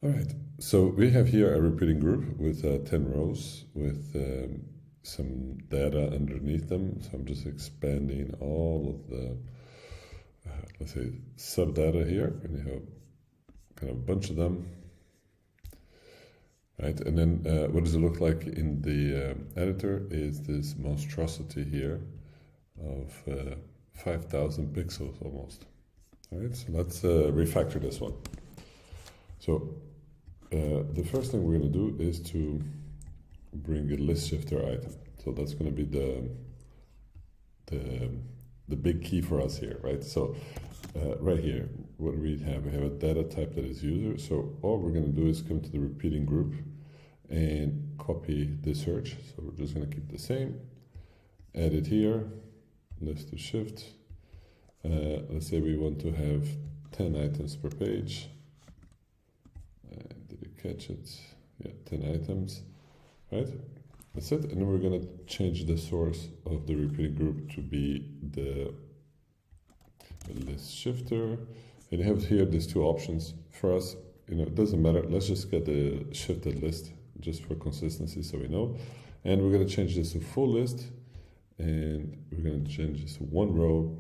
All right, so we have here a repeating group with 10 rows with some data underneath them. So I'm just expanding all of the, let's say, sub-data here, and you have kind of a bunch of them. Right, and then what does it look like in the editor is this monstrosity here of 5,000 pixels almost. All right, so let's refactor this one. So the first thing we're going to do is to bring a list shifter item. So that's going to be the big key for us here, right? So right here, what do we have? We have a data type that is user. So all we're going to do is come to the repeating group and copy the search. So we're just going to keep the same. Add it here, list to shift. Let's say we want to have 10 items per page. Did you catch it? Yeah, 10 items, right? That's it. And then we're going to change the source of the repeating group to be the list shifter. And you have here these two options. For us, it doesn't matter. Let's just get the shifted list just for consistency so we know. And we're going to change this to full list. And we're going to change this to one row.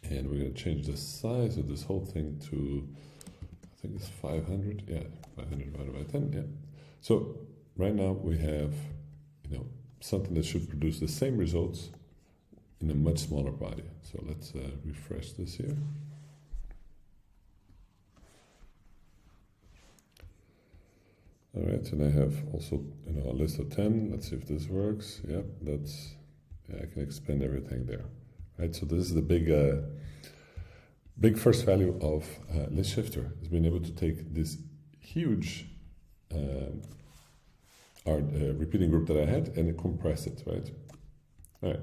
And we're going to change the size of this whole thing to, I think it's 500. Yeah, 500 divided by 10. Yeah. So right now we have, something that should produce the same results in a much smaller body. So let's refresh this here. All right, and I have also a list of 10. Let's see if this works. Yeah, I can expand everything there. Right, so this is the big first value of list shifter, is being able to take this huge repeating group that I had and compress it, right? All right.